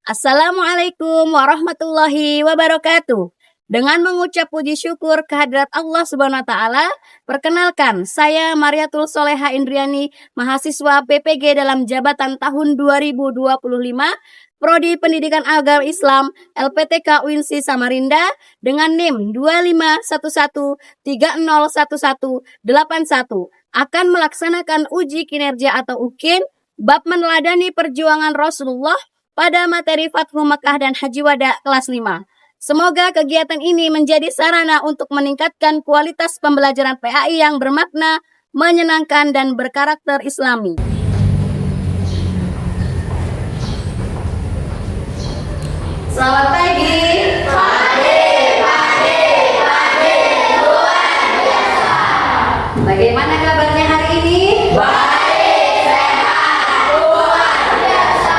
Assalamualaikum warahmatullahi wabarakatuh. Dengan mengucap puji syukur kehadirat Allah Subhanahu wa taala, perkenalkan saya Mariatul Soleha Indriani, mahasiswa PPG dalam jabatan tahun 2025, Prodi Pendidikan Agama Islam LPTK UINSI Samarinda dengan NIM 2511301181 akan melaksanakan uji kinerja atau UKIN bab meneladani perjuangan Rasulullah pada materi Fathu Makkah dan Haji Wada kelas 5. Semoga kegiatan ini menjadi sarana untuk meningkatkan kualitas pembelajaran PAI yang bermakna, menyenangkan, dan berkarakter Islami. Selamat pagi. Luar biasa. Bagaimana kabarnya hari ini? Baik, sehat, luar biasa.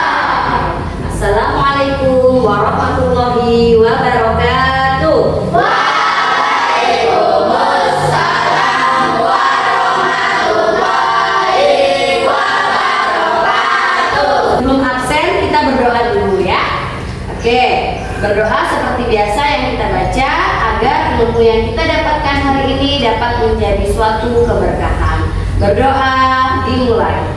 Assalamualaikum warahmatullahi wabarakatuh. Waalaikumsalam warahmatullahi wabarakatuh. Sebelum absen kita berdoa dulu ya. Oke, berdoa seperti biasa yang kita baca agar ilmu yang kita dapatkan hari ini dapat menjadi suatu keberkahan. Berdoa dimulai.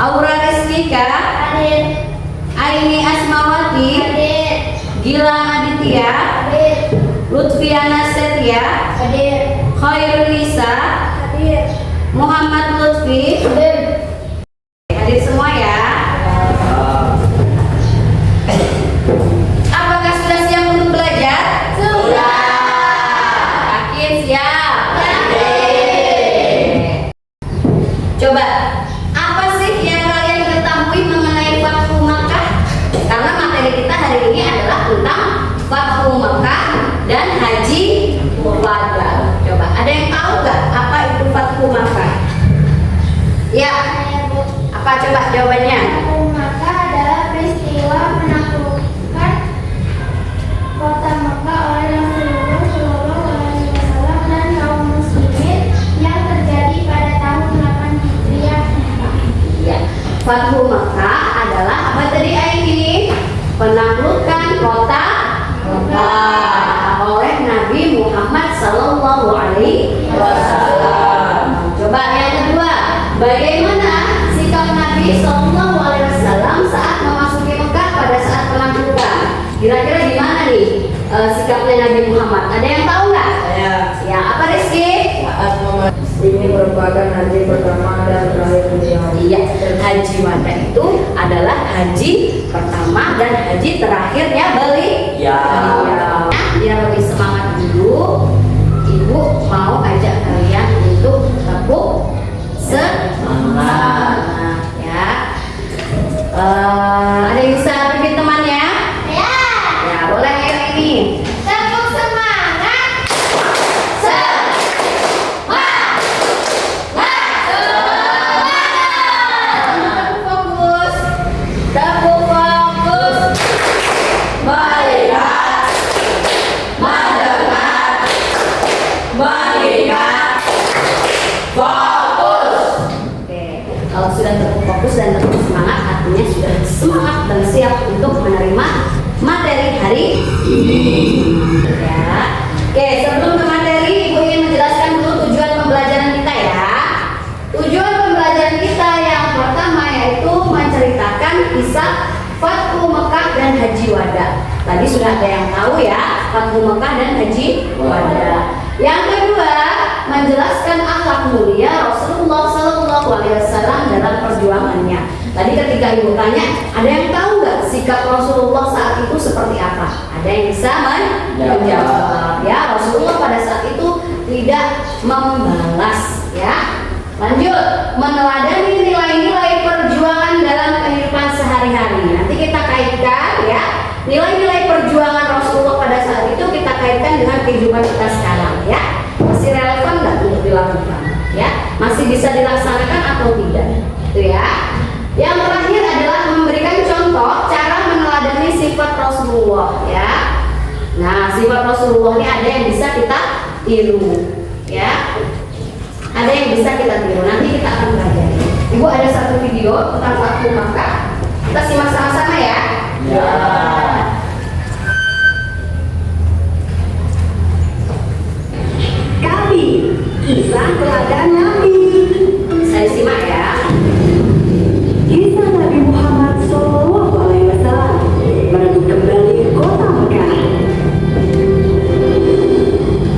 Aura Rizkika, Aini Asmawati, Gila Aditya, Lutfiana Setia, Khairul Nisa, Muhammad Lutfi. Hadir semua ya. Apakah sudah siap untuk belajar? Sudah. Yakin siap? Yakin. Coba, apa sih yang kalian ketahui mengenai Fathu Makkah? Karena materi kita hari ini adalah tentang Fathu Makkah dan Haji Wada. Coba, ada yang tahu nggak apa itu Fathu Makkah? Ya, apa coba jawabannya? Fathu Makkah adalah peristiwa menaklukkan kota Makkah oleh Rasulullah Shallallahu Alaihi Wasallam dan kaum muslimin yang terjadi pada tahun 8 Hijriah. Ya. Fathu Makkah adalah apa tadi ini? Penaklukan kota Makkah oleh Nabi Muhammad Sallallahu Alaihi Wasallam. Coba yang kedua, bagaimana sikap Nabi Sallallahu Alaihi Wasallam saat memasuki Mekah pada saat penaklukan? Kira-kira gimana nih sikapnya Nabi Muhammad? Ada yang tahu nggak? Ya, apa Rizky? Ini merupakan haji pertama dan terakhir beliau. Iya, haji wada itu adalah haji pertama dan haji terakhirnya beliau. Ya. Biar lebih semangat dulu, Ibu mau ajak kalian untuk tepuk semangat. Ya. Ada yang bisa pimpin temannya? Ya. Ya, boleh ya ini. Tepuk semangat. Fokus. Tepuk fokus. Melihat, mendengar, mengingat, fokus. Oke, kalau sudah tepuk fokus dan tepuk semangat, artinya sudah semangat dan siap untuk menerima materi hari ini. Ya. Oke, sebelum ke materi, Ibu ingin menjelaskan dulu tujuan pembelajaran kita ya. Tujuan pembelajaran kita yang pertama yaitu menceritakan kisah Fathu Mekah dan Haji Wada. Tadi sudah ada yang tahu ya, Fathu Mekah dan Haji Wada. Yang kedua, menjelaskan akhlak mulia Rasulullah Sallallahu Alaihi Wasallam dalam perjuangannya. Tadi ketika Ibu tanya, ada yang tahu nggak sikap Rasulullah saat itu seperti apa? Ada yang bisa menjawab? Ya, Rasulullah pada saat itu tidak membalas. Ya, lanjut, meneladani nilai-nilai perjuangan dalam kehidupan sehari-hari. Nanti kita kaitkan ya, nilai-nilai perjuangan Rasulullah pada saat itu kita kaitkan dengan kehidupan kita sekarang ya. Masih relevan nggak untuk dilakukan? Ya, masih bisa dilaksanakan atau tidak? Itu ya. Yang terakhir adalah memberikan contoh cara meneladani sifat Rasulullah ya. Nah, sifat Rasulullah ini ada yang bisa kita tiru ya. Ada yang bisa kita tiru. Nanti kita akan pelajari. Ibu ada satu video tentang Fathu Makkah. Kita simak sama-sama ya. Ya. Kami, kisah teladan Nabi. Saya simak ya. Kisah Nabi Muhammad Sallallahu Alaihi Wasallam merebut kembali kota Mekah.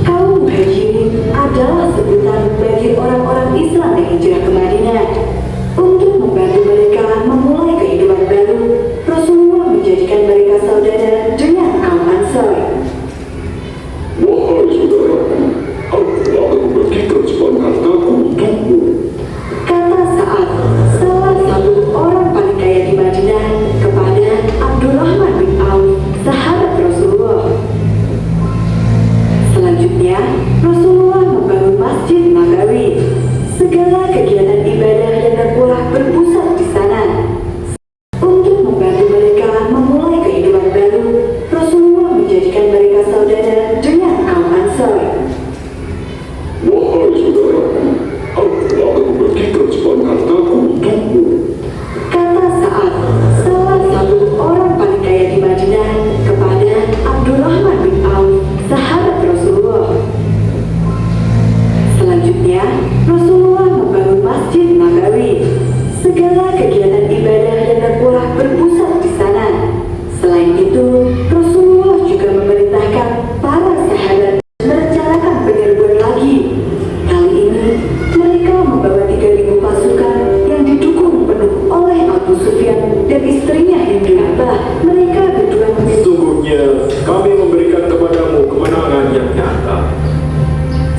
Kaum Muhajirin adalah sebutan bagi orang-orang Islam yang hijrah ke Madinah. Untuk membantu mereka memulai kehidupan baru, Rasulullah menjadikan mereka saudara dengan kaum Ansar. Wahai saudaraku, aku telah membagikan sebanyak hartaku untukmu. Kata Sa'ad, salah satu orang paling kaya di Madinah, kepada Abdurrahman bin Auf, sahabat Rasulullah. Selanjutnya, Rasulullah membangun Masjid Nabawi. Segala kegiatan ibadah dan dakwah berpusat di sana. Untuk membantu mereka memulai kehidupan baru, Rasulullah menjadikan mereka saudara dengan kaum Ansar. Wahai saudaraku, aku telah membagikan sebanyak hartaku untukmu. Kata Sa'ad, salah satu orang paling kaya di Madinah, kepada Abdurrahman bin Auf, sahabat Rasulullah. Selanjutnya, Rasulullah membangun Masjid Nabawi. Segala kegiatan ibadah dan dakwah berpusat di sana. Selain itu, Rasulullah juga memerintahkan para sahabat merencanakan penyerbuan lagi. Kali ini, mereka membawa 3.000 pasukan yang didukung penuh oleh Abu Sufyan dan istrinya Hindu. Mereka berdua Sesungguhnya kami memberikan kepadamu kemenangan yang nyata.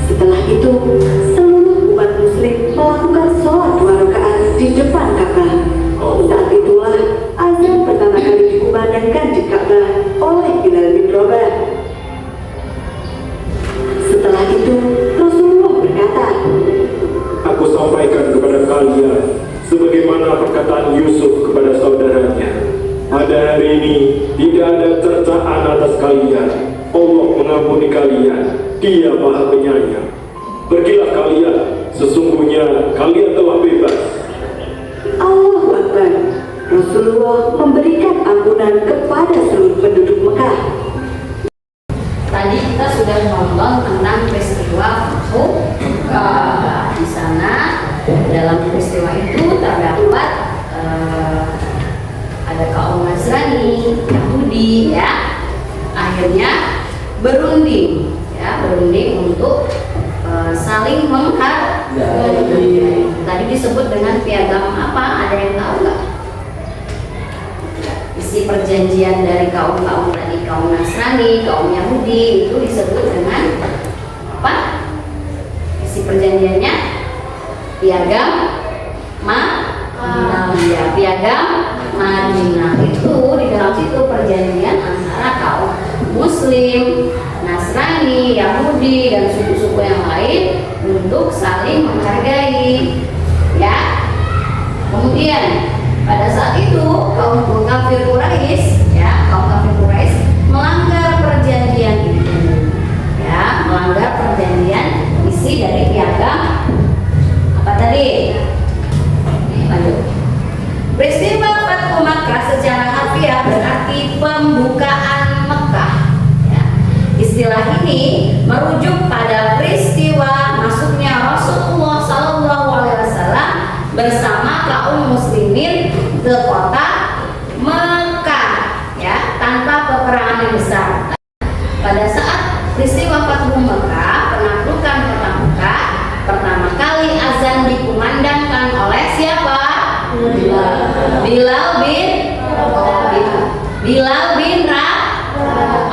Setelah itu, seluruh umat muslim melakukan sholat 2 rakaat di depan Ka'bah. Saat itulah azan pertama kali dikumandangkan di Ka'bah oleh Bilal bin Rabah. Setelah itu, Rasulullah berkata, Aku sampaikan kepada kalian sebagaimana perkataan Yusuf kepada saudaranya. Pada hari ini tidak ada cercaan atas kalian. Allah mengampuni kalian. Dia Maha Penyayang. Pergilah kalian, sesungguhnya kalian telah bebas. Allahu Akbar. Rasulullah memberikan ampunan kepada seluruh penduduk Mekah. Tadi kita sudah nonton tentang peristiwa Fathu Makkah. Di sana dalam peristiwa itu terdapat ada kaum Nasrani, Yahudi, ya, akhirnya berunding untuk saling menghargai. Tadi disebut dengan piagam apa? Ada yang tahu nggak? Isi perjanjian dari kaum tadi, kaum Nasrani, kaum Yahudi, itu disebut dengan apa? Isi perjanjiannya piagam Madinah. Piagam Madinah itu di dalam situ perjanjian antara kaum Muslim, Nasrani, Yahudi, dan suku-suku yang lain untuk saling menghargai, ya. Kemudian pada saat itu kaum kafir Quraisy, melanggar perjanjian itu, ya, melanggar perjanjian isi dari piagam apa tadi? Lanjut. Peristiwa Fathu Makkah secara harfiah berarti pembukaan Mekah. Ya. Istilah ini merujuk pada peristiwa masuknya Rasulullah SAW bersama kaum muslimin ke kota Mekah, ya, tanpa peperangan yang besar. Pada saat peristiwa Fathu Mekah, penaklukan kota Mekah, pertama kali azan dikumandangkan oleh siapa? Bilal bin Rabah.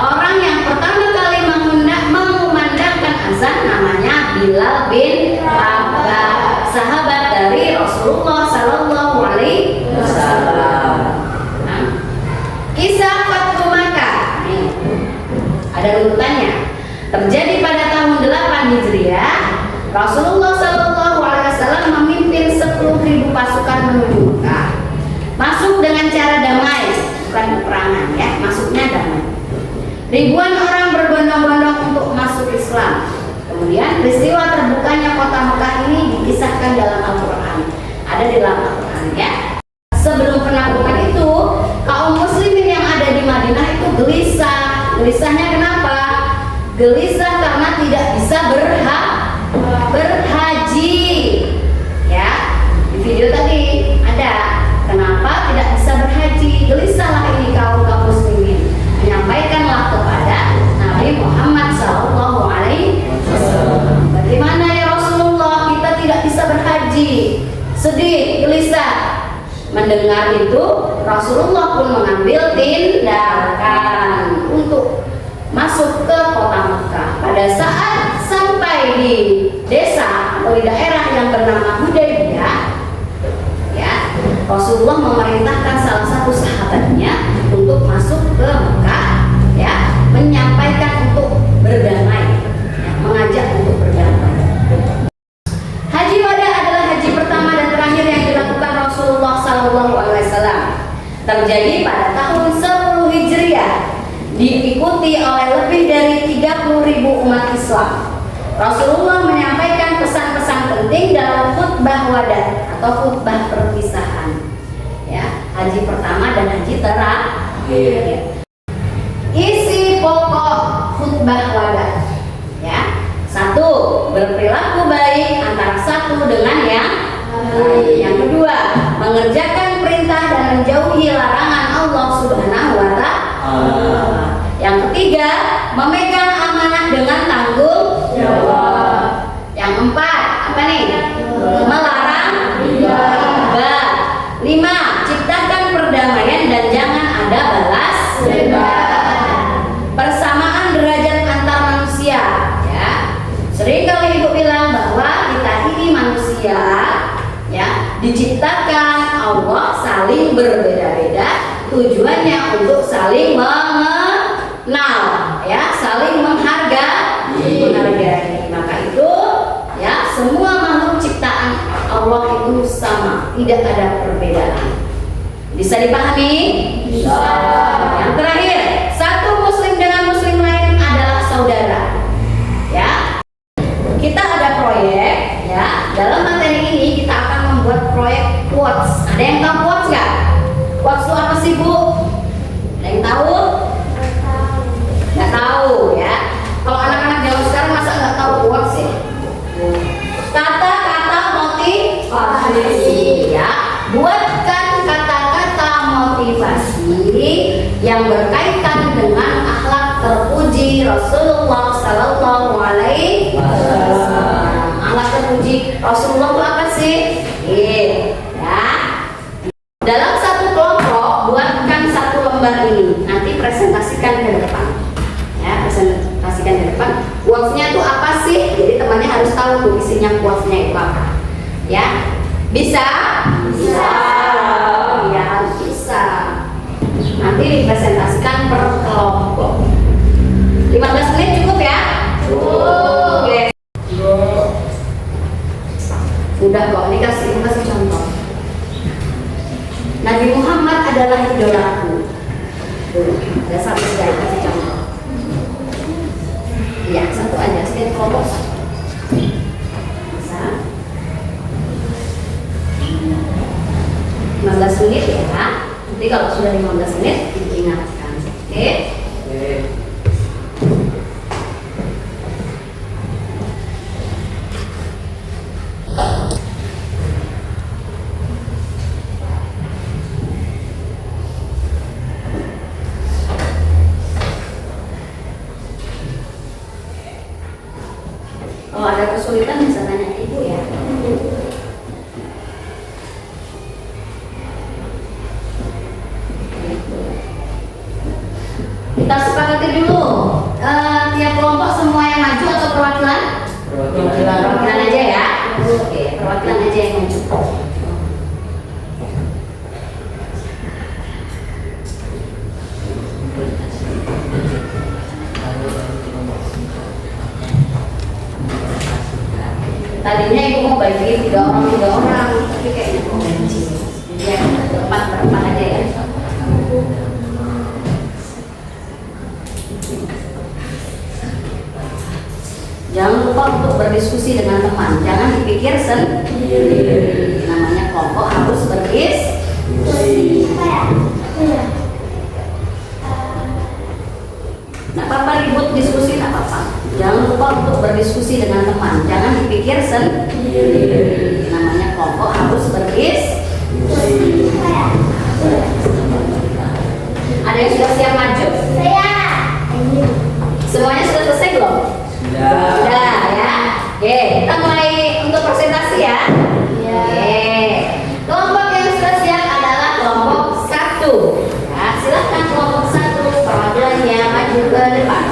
Orang yang pertama kali mengumandangkan azan namanya Bilal bin Rabah, sahabat dari Rasulullah Sallallahu Alaihi Wasallam. Kisah Fathu Makkah, ada urutannya. Terjadi pada tahun 8 Hijriah. Rasulullah Sallallahu Alaihi Wasallam memimpin 10.000 pasukan menuju Mekah. Masuk dengan cara damai, bukan peperangan, ya. Masuknya damai. Ribuan orang berbondong-bondong untuk masuk Islam. Kemudian peristiwa terbukanya kota Mekah ini dikisahkan dalam Al-Quran. Ada di dalam Al-Quran, ya. Sebelum penaklukan itu, kaum muslimin yang ada di Madinah itu gelisah. Gelisahnya kenapa? Gelisah karena tidak bisa berhaji, ya. Di video tadi ada kenapa tidak bisa berhaji. Gelisahlah ini kaum muslimin. Menyampaikanlah kepada Nabi Muhammad SAW. Bagaimana ya Rasulullah, kita tidak bisa berhaji, sedih, gelisah. Mendengar itu, Rasulullah pun mengambil tindakan untuk masuk ke kota Mekah. Pada saat sampai di desa atau di daerah yang bernama Hudaybiyah, ya, Rasulullah memerintahkan salah satu sahabatnya untuk masuk ke Mekah, ya, menyampaikan untuk berdamai, ya, mengajak untuk berdamai. Haji wada adalah haji pertama dan terakhir yang dilakukan Rasulullah SAW. Terjadi pada tahun 10 Hijriah, diikuti oleh lebih dari 30.000 umat Islam. Rasulullah menyampaikan pesan-pesan penting dalam khutbah wada atau khutbah perpisahan, ya, haji pertama dan haji terakhir. Isi pokok khutbah wada, ya. 1. Berperilaku baik antara satu dengan yang lain. Yang kedua, mengerjakan perintah dan menjauhi larangan Allah Subhanahu wa Ta'ala. Yang ketiga, memegang amanah dengan tanggung jawab. Yang keempat, apa nih? Melarang riba. 5. Ciptakan perdamaian dan jangan ada balas dendam. Persamaan derajat antar manusia, ya. Sering kali ibu bilang bahwa kita ini manusia, ya, diciptakan Allah saling berbeda-beda. Tujuannya untuk saling mengenal, ya, saling menghargai. Maka itu, ya, semua makhluk ciptaan Allah itu sama, tidak ada perbedaan. Bisa dipahami? Bisa. Yang terakhir, satu muslim dengan muslim lain adalah saudara, ya. Kita ada proyek, ya. Dalam materi ini kita akan membuat proyek quotes. Ada yang tahu quotes nggak? Quotes itu apa sih Bu? Ada yang tahu? Nggak tahu ya. Kalau anak-anak zaman sekarang masa nggak tahu quotes sih? Kata-kata motivasi ya. Buatkan kata-kata motivasi yang berkaitan dengan akhlak terpuji Rasulullah Sallallahu Alaihi Wasallam. Akhlak terpuji Rasulullah itu apa sih? Ya. Dalam satu kelompok buatkan satu lembar ini. Nanti presentasikan ke depan. Ya, presentasikan ke depan. Quotes-nya itu apa sih? Jadi temannya harus tahu tuh isinya quotes-nya itu apa. Ya. Bisa? Bisa. Ya, harus bisa. Nanti dipresentasikan per kelompok. 15 menit cukup ya? Cukup. Oke. Sudah kok, ini kasih contoh. Nabi Muhammad adalah idolaku. Ada satu sekali kasih contoh. Iya, satu aja, setiap kelompok. Bisa. 15 menit ya. Nanti kalau sudah 15 menit diingatkan. Oke? Kalau ada kesulitan bisa tanya Ibu ya. Kita sepakati dulu. Tiap kelompok semua yang maju atau perwakilan? Perwakilan aja ya. Oke, perwakilan aja yang maju. Tadinya Ibu mau bagi 3 orang, tapi kayaknya kok kecil. Jadi ya, berempat aja ya. Jangan lupa untuk berdiskusi dengan teman. Jangan dipikir sendiri. Namanya kelompok harus berdiskusi. Nggak apa-apa ribut diskusi, nggak apa-apa. Jangan lupa untuk berdiskusi dengan teman. Jangan dipikir sendiri. Namanya kelompok harus berdiskusi. Ada yang sudah siap maju? Saya. Semuanya sudah selesai belum? Sudah ya. Oke, kita mulai untuk presentasi ya. Oke. Kelompok yang sudah siap adalah kelompok 1. Ya, silakan kelompok 1 perwakilannya maju ke depan.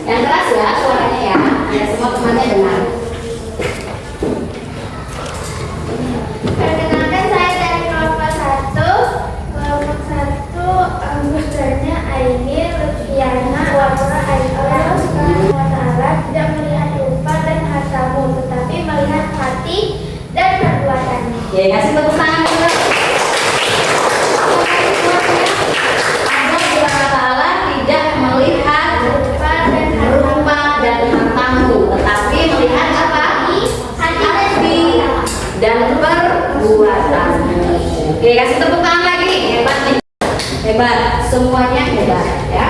Yang keras ya suaranya ya. Ada semua temannya dengar. Perkenalkan saya dari kelompok 1. Kelompok 1 anggotanya Aini, Lutfiana, Wara, Allah Subhanahu wa Ta'ala tidak melihat rupa dan hartamu, tetapi melihat hati dan perbuatanmu. Oke, kasih tepuk tangan dulu. Allah Subhanahu wa Ta'ala tidak melihat rupa dan hartamu, tetapi melihat apa? Hati dan perbuatanmu. Oke, kasih tepuk tangan lagi. Hebat nih. Hebat, semuanya hebat ya.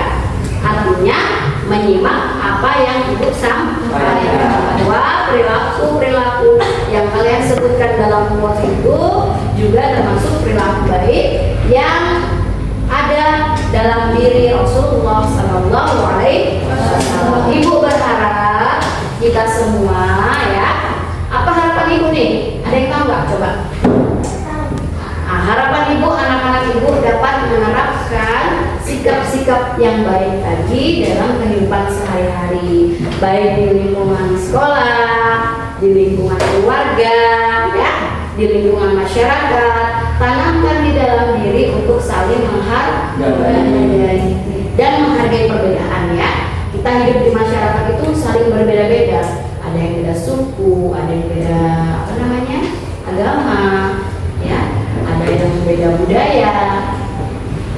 Artinya menyimak apa yang Ibu sampaikan, bahwa perilaku yang kalian sebutkan dalam quotes itu juga termasuk perilaku baik yang ada dalam diri Rasulullah Sallallahu Alaihi Wasallam. Ibu berharap kita semua ya. Apa harapan Ibu nih? Ada yang tahu nggak? Coba. Harapan Ibu, anak-anak Ibu dapat menerapkan sikap-sikap yang baik tadi dalam kehidupan sehari-hari, baik di lingkungan sekolah, di lingkungan keluarga, ya, di lingkungan masyarakat. Tanamkan di dalam diri untuk saling menghargai dan menghargai perbedaan ya. Kita hidup di masyarakat itu saling berbeda-beda. Ada yang beda suku, ada yang beda agama, ya. Ada yang beda budaya.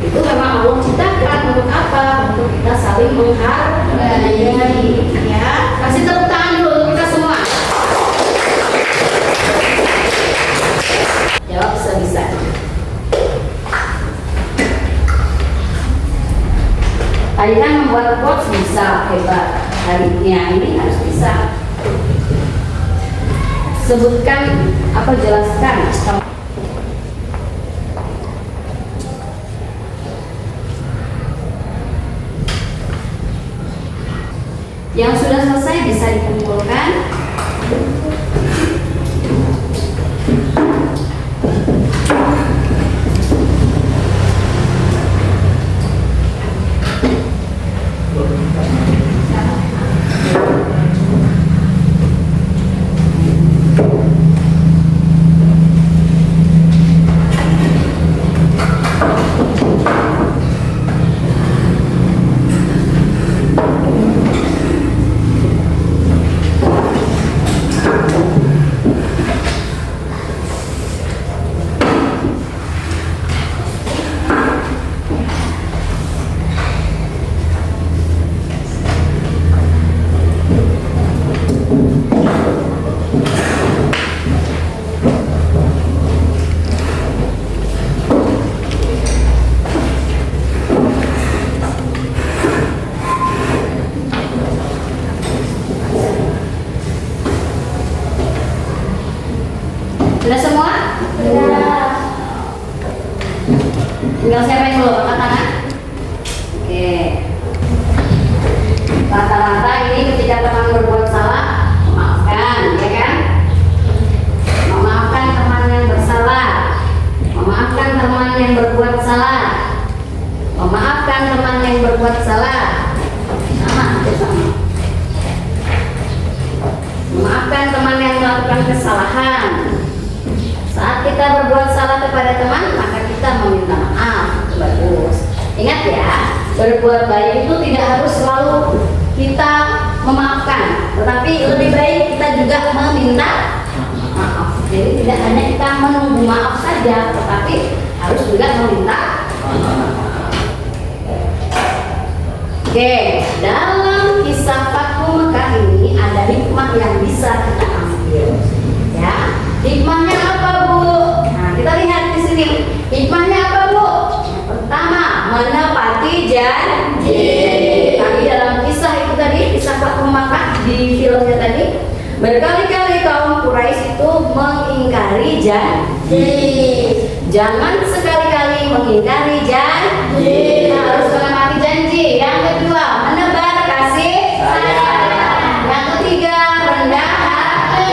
Itu memang Allah ciptakan untuk apa? Untuk kita saling menghargai, ya. Kasih tepuk tangan dulu untuk kita semua. Jawab sebisanya. Tadi kan membuat quotes bisa, hebat. Harinya ini harus bisa. Sebutkan apa, jelaskan. Yang sudah selesai bisa dikumpulkan. Sudah semua? Sudah. Tinggal siapa yang belum angkat tangan? Oke. Rata-rata ini ketika teman berbuat salah, memaafkan, ya kan? Memaafkan teman yang bersalah, memaafkan teman yang berbuat salah, memaafkan teman yang berbuat salah. Sama, itu sama. Memaafkan teman yang melakukan kesalahan. Saat kita berbuat salah kepada teman, maka kita meminta maaf. Itu bagus. Ingat ya, berbuat baik itu tidak harus selalu kita memaafkan, tetapi lebih baik kita juga meminta maaf. Jadi tidak hanya kita menunggu maaf saja, tetapi harus juga meminta maaf. Oke, dalam kisah Fathu Mekah ini ada hikmah yang bisa kita ambil. Ya, hikmahnya apa, Bu? Nah, kita lihat di sini. Hikmahnya apa, Bu? Yang pertama, menepati janji. Tadi dalam kisah itu tadi, kisah Fathu Mekah di filmnya tadi, berkali-kali kaum Quraisy itu mengingkari janji. Jangan sekali-kali mengingkari janji. Kita harus menepati janji. Yang kedua, menebar kasih sayang. Yang ketiga, rendah hati.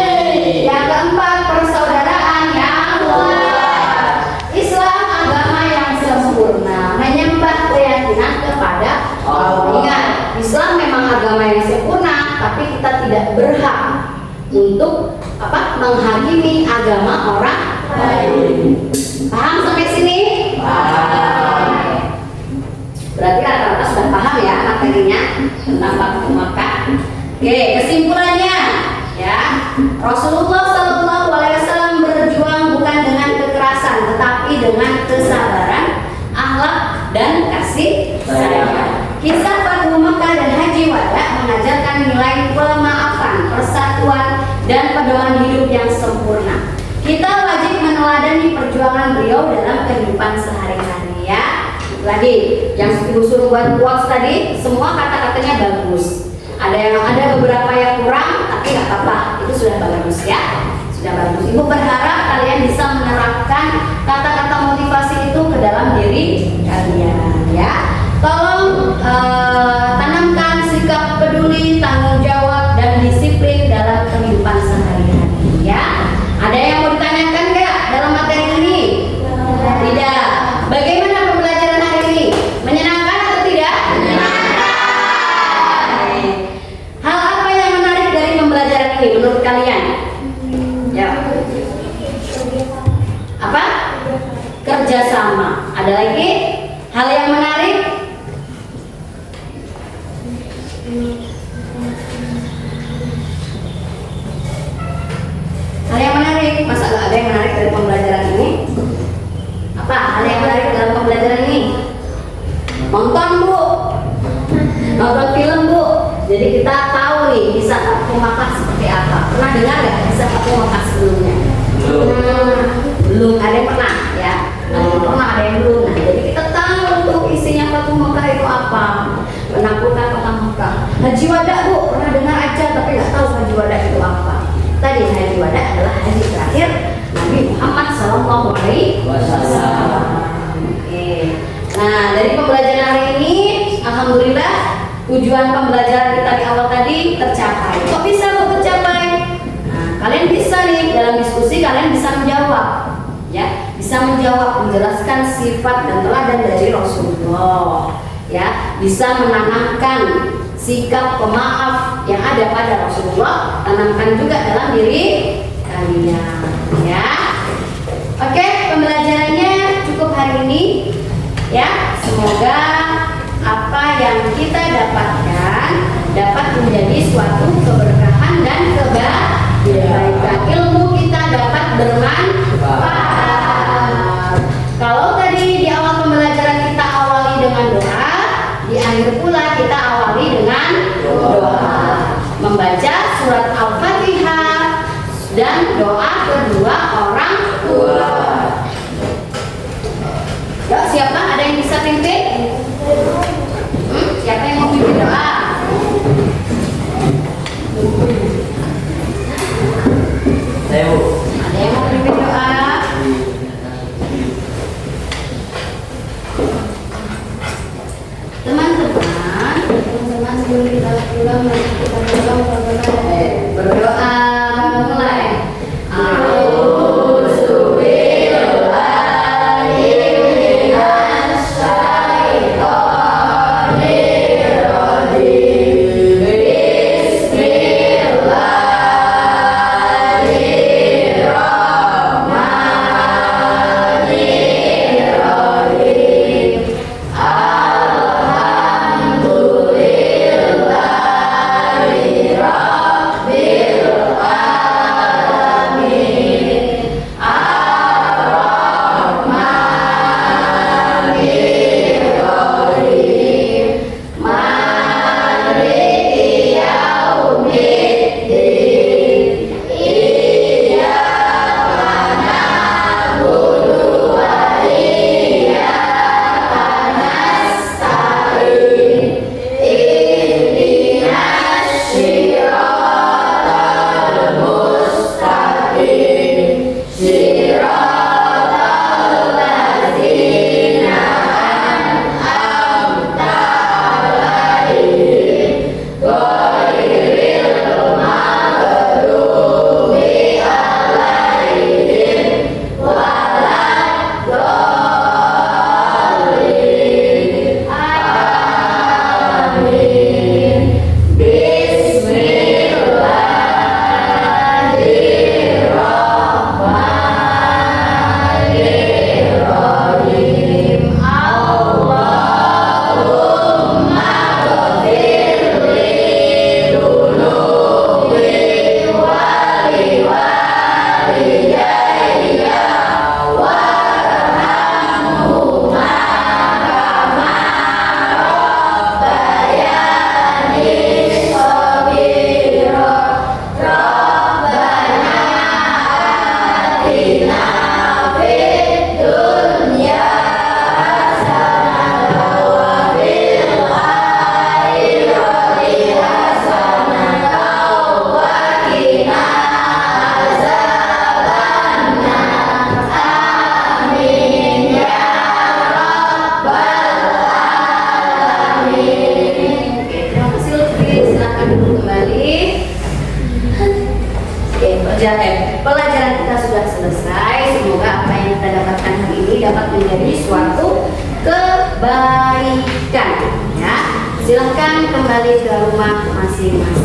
Yang keempat, persaudaraan yang kuat. Islam agama yang sempurna, menyembah keyakinan kepada Allah. Ingat, Islam memang agama yang sempurna, tapi kita tidak berhak untuk menghakimi agama orang lain. Paham sampai sini? Paham. Berarti rata-rata sudah paham ya materinya tentang Fathu Mekah. Oke, kesimpulannya ya, Rasulullah SAW berjuang bukan dengan kekerasan, tetapi dengan kesabaran, akhlak, dan kasih sayang. Kisah Fathu Mekah dan Haji Wada mengajarkan nilai pemaafan, persatuan, dan pedoman hidup yang sempurna. Kita wajib meneladani perjuangan beliau dalam kehidupan sehari-hari ya. Tadi yang Ibu suruh buat quotes tadi, semua kata-katanya bagus. Ada beberapa yang kurang, tapi nggak apa-apa, itu sudah bagus ya. Sudah bagus. Ibu berharap kalian bisa menerapkan kata-kata motivasi itu ke dalam diri kalian ya. Tolong tanamkan sikap peduli, tanggung jawab, dan disiplin dalam kehidupan sehari-hari ya. Ada yang mau ditanyakan nggak dalam materi ini? Tidak. Bagaimana pembelajaran hari ini? Menyenangkan atau tidak? Menyenangkan. Hal apa yang menarik dari pembelajaran ini menurut kalian? Ya. Apa? Kerjasama. Ada lagi hal yang menarik? Hal yang menarik, masa gak ada yang menarik dari pembelajaran ini? Apa hal yang menarik dalam pembelajaran ini? Nonton, Bu. Nonton film, Bu. Jadi kita tahu nih kisah Fathu Mekah seperti apa. Pernah dengar nggak kisah Fathu Mekah sebelumnya? Belum. Ada yang pernah ya? Ada yang pernah, ada yang belum. Nah, jadi kita tahu tuh isi isinya Fathu Mekah itu apa? Penaklukan kota Mekah. Haji Wada Bu, pernah dengar aja tapi nggak tahu Haji Wada itu apa. Tadi Haji Wada adalah haji terakhir Nabi Muhammad SAW. Oke. Nah, dari pembelajaran hari ini, alhamdulillah tujuan pembelajaran kita di awal tadi tercapai. Kok bisa Bu tercapai? Nah, kalian bisa nih dalam diskusi kalian bisa menjawab, ya, bisa menjawab, menjelaskan sifat dan teladan dari Rasulullah, ya, bisa menanamkan sikap pemaaf yang ada pada Rasulullah, tanamkan juga dalam diri kalian, ya. Oke, pembelajarannya cukup hari ini, ya. Semoga apa yang kita dapatkan dapat menjadi suatu keberkahan dan kebaikan. Ilmu kita dapat bermanfaat. Kalau tadi di awal pembelajaran kita awali dengan doa, di akhir pula kita awali dengan doa. Membaca surat Al-Fatihah dan doa kedua orang tua. Yuk, siapa? Ada yang bisa pimpin? Siapa yang mau pimpin doa? Saya Bu. Ada yang mau pimpin doa? Teman-teman sebelum kita pulang berdoa mulai. Pelajaran kita sudah selesai. Semoga apa yang kita dapatkan hari ini dapat menjadi suatu kebaikan. Ya, silahkan kembali ke rumah masing-masing.